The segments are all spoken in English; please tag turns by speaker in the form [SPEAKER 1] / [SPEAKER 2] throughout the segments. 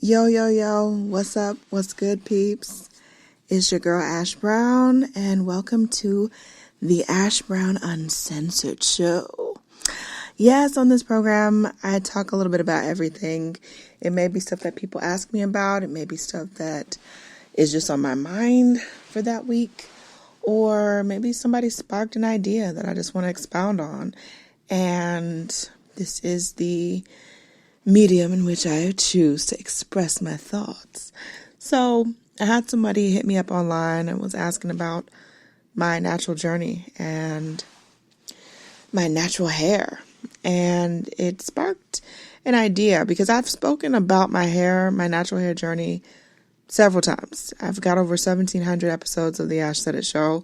[SPEAKER 1] Yo, yo, yo, what's up? What's good, peeps? It's your girl, Ash Brown, and welcome to the Ash Brown Uncensored Show. Yes, on this program, I talk a little bit about everything. It may be stuff that people ask me about. It may be stuff that is just on my mind for that week. Or maybe somebody sparked an idea that I just want to expound on. And this is the medium in which I choose to express my thoughts. So I had somebody hit me up online and was asking about my natural journey and my natural hair. And it sparked an idea because I've spoken about my hair, my natural hair journey several times. I've got over 1,700 episodes of the Ash Said It Show.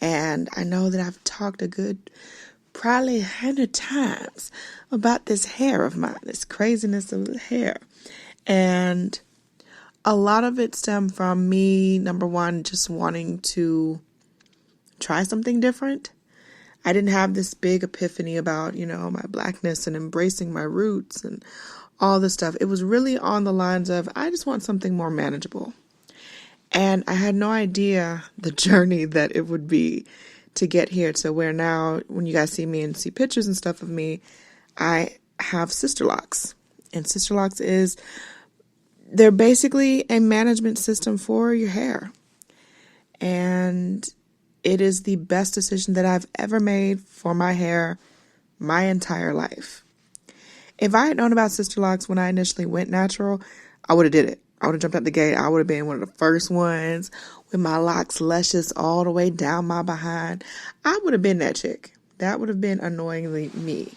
[SPEAKER 1] And I know that I've talked a good probably 100 times about this hair of mine, this craziness of the hair. And a lot of it stemmed from me, number one, just wanting to try something different. I didn't have this big epiphany about, my blackness and embracing my roots and all this stuff. It was really on the lines of, I just want something more manageable. And I had no idea the journey that it would be to get here to where now, when you guys see me and see pictures and stuff of me, I have sister locks. And sister locks they're basically a management system for your hair. And it is the best decision that I've ever made for my hair my entire life. If I had known about sister locks when I initially went natural, I would have did it. I would have jumped out the gate. I would have been one of the first ones with my locks luscious all the way down my behind. I would have been that chick. That would have been annoyingly me.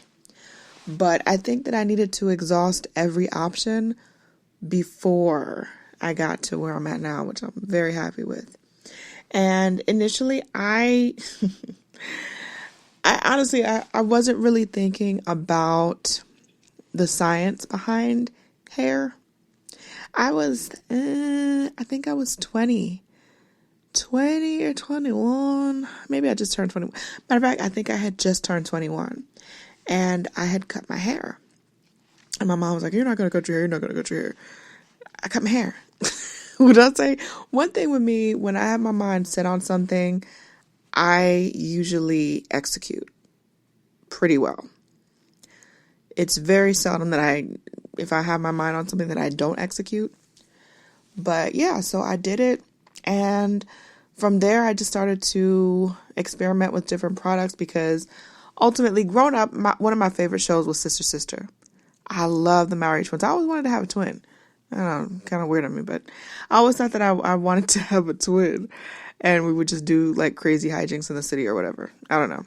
[SPEAKER 1] But I think that I needed to exhaust every option before I got to where I'm at now, which I'm very happy with. And initially, I honestly wasn't really thinking about the science behind hair. I think I was 20 or 21. Maybe I just turned 21. Matter of fact, I think I had just turned 21 and I had cut my hair. And my mom was like, "You're not going to cut your hair. You're not going to cut your hair." I cut my hair. Would I say one thing with me, when I have my mind set on something, I usually execute pretty well. It's very seldom that if I have my mind on something that I don't execute. But yeah, so I did it. And from there, I just started to experiment with different products because ultimately, growing up, one of my favorite shows was Sister Sister. I love the Maori twins. I always wanted to have a twin. I don't know, kind of weird on me, but I always thought that I wanted to have a twin. And we would just do like crazy hijinks in the city or whatever. I don't know.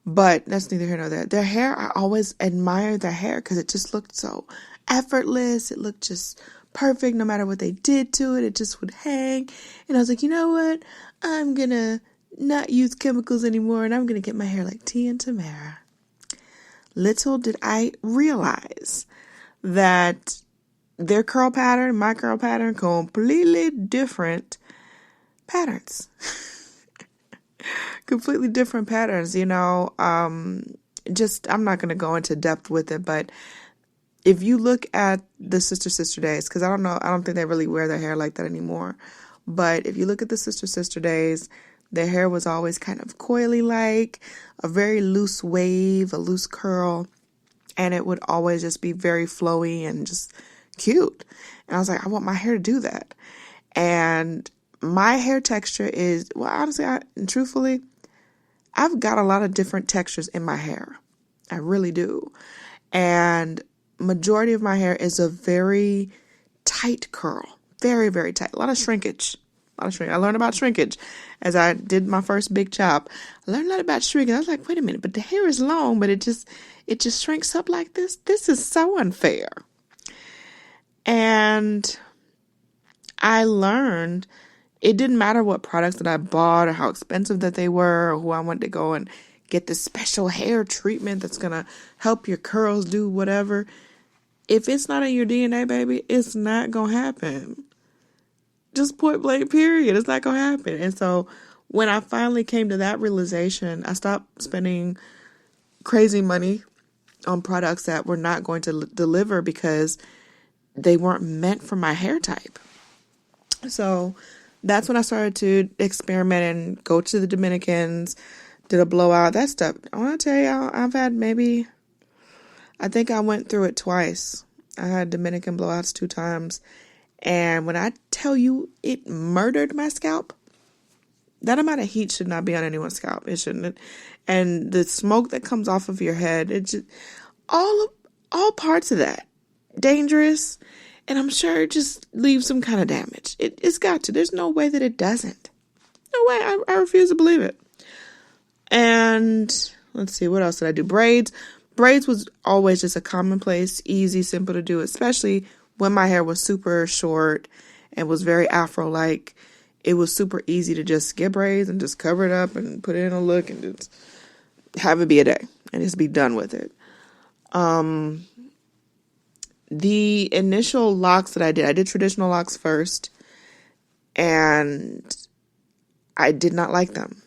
[SPEAKER 1] But that's neither here nor there. Their hair, I always admired their hair because it just looked so effortless. It looked just perfect no matter what they did to it. It just would hang. And I was like, you know what? I'm going to not use chemicals anymore and I'm going to get my hair like Tia Tamara. Little did I realize that their curl pattern, my curl pattern, completely different patterns. Completely different patterns, I'm not going to go into depth with it, but if you look at the Sister days, because I don't think they really wear their hair like that anymore, but if you look at the Sister days, their hair was always kind of coily like, a very loose wave, a loose curl, and it would always just be very flowy and just cute. And I was like, I want my hair to do that. And my hair texture is, well, honestly, truthfully, I've got a lot of different textures in my hair. I really do. And majority of my hair is a very tight curl. Very, very tight. A lot of shrinkage. I learned about shrinkage as I did my first big chop. I learned a lot about shrinkage. I was like, wait a minute, but the hair is long, but it just shrinks up like this. This is so unfair. And I learned it didn't matter what products that I bought or how expensive that they were or who I wanted to go and get this special hair treatment that's going to help your curls do whatever. If it's not in your DNA, baby, it's not going to happen. Just point blank period. It's not going to happen. And so when I finally came to that realization, I stopped spending crazy money on products that were not going to deliver because they weren't meant for my hair type. So that's when I started to experiment and go to the Dominicans, did a blowout, that stuff. I want to tell y'all, I've had I think I went through it twice. I had Dominican blowouts 2 times. And when I tell you it murdered my scalp, that amount of heat should not be on anyone's scalp. It shouldn't. And the smoke that comes off of your head, it just, all parts of that, dangerous. And I'm sure it just leaves some kind of damage. It's got to. There's no way that it doesn't. No way. I refuse to believe it. And let's see, what else did I do? Braids. Braids was always just a commonplace, easy, simple to do, especially when my hair was super short and was very afro-like. It was super easy to just get braids and just cover it up and put it in a look and just have it be a day and just be done with it. The initial locks that I did traditional locks first, and I did not like them.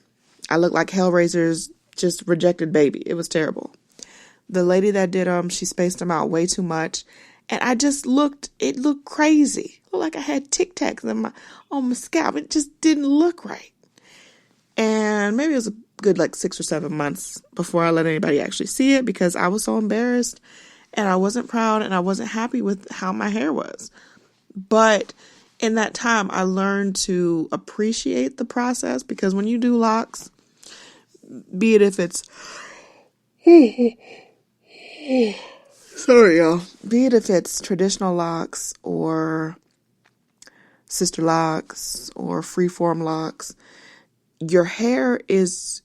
[SPEAKER 1] I looked like Hellraiser's just rejected baby. It was terrible. The lady that did them, she spaced them out way too much, and it looked crazy. It looked like I had Tic Tacs on my scalp. It just didn't look right. And maybe it was a good 6 or 7 months before I let anybody actually see it, because I was so embarrassed and I wasn't proud and I wasn't happy with how my hair was. But in that time, I learned to appreciate the process, because when you do locks, be it if it's sorry, y'all. Be it if it's traditional locks or sister locks or freeform locks, your hair is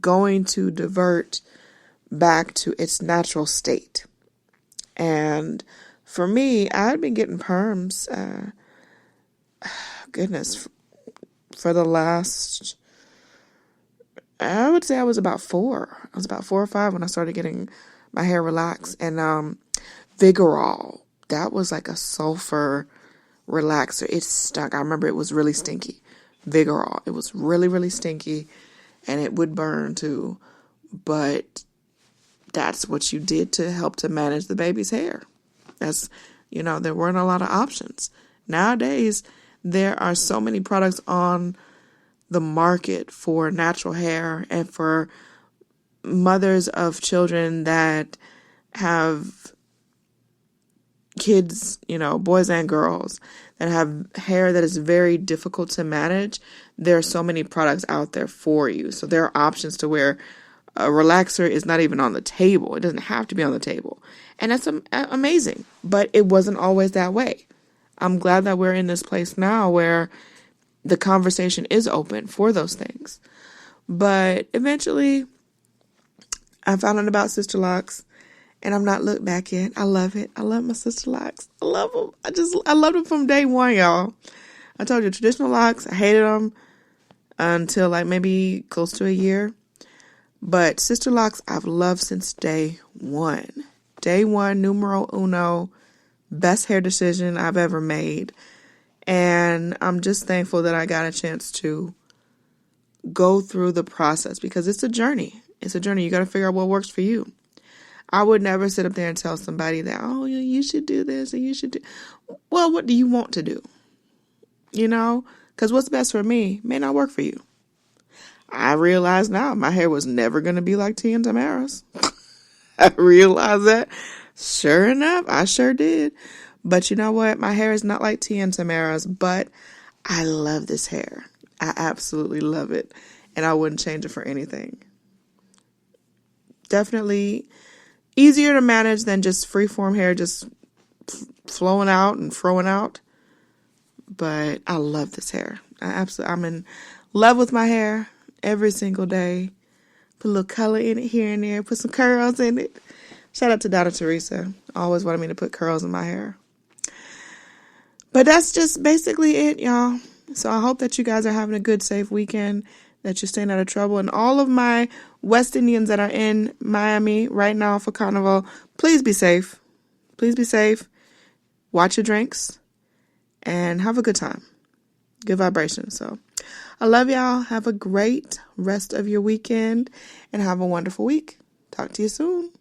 [SPEAKER 1] going to divert back to its natural state. And for me, I had been getting perms, for the last, I would say I was about 4. I was about 4 or 5 when I started getting my hair relaxed. And Vigorol, that was like a sulfur relaxer. It stunk. I remember it was really stinky. Vigorol. It was really, really stinky, and it would burn too. But that's what you did to help to manage the baby's hair. There weren't a lot of options. Nowadays, there are so many products on the market for natural hair and for mothers of children that have kids, boys and girls that have hair that is very difficult to manage. There are so many products out there for you. So there are options to where a relaxer is not even on the table. It doesn't have to be on the table. And that's amazing. But it wasn't always that way. I'm glad that we're in this place now where the conversation is open for those things. But eventually, I found out about sister locks, and I'm not looked back yet. I love it. I love my sister locks. I love them. I loved them from day one, y'all. I told you, traditional locks, I hated them until maybe close to a year. But sister locks, I've loved since day one. Day one, numero uno, best hair decision I've ever made. And I'm just thankful that I got a chance to go through the process, because it's a journey. It's a journey. You got to figure out what works for you. I would never sit up there and tell somebody that, oh, you should do this and you should do. Well, what do you want to do? Because what's best for me may not work for you. I realize now my hair was never going to be like Tia Tamara's. I realize that. Sure enough, I sure did. But you know what? My hair is not like Tia Tamara's, but I love this hair. I absolutely love it. And I wouldn't change it for anything. Definitely easier to manage than just freeform hair just flowing out and throwing out. But I love this hair. I'm in love with my hair every single day. Put a little color in it here and there. Put some curls in it. Shout out to Donna Teresa. Always wanted me to put curls in my hair. But that's just basically it, y'all. So I hope that you guys are having a good, safe weekend, that you're staying out of trouble. And all of my West Indians that are in Miami right now for Carnival, please be safe. Please be safe. Watch your drinks and have a good time. Good vibrations. So I love y'all. Have a great rest of your weekend and have a wonderful week. Talk to you soon.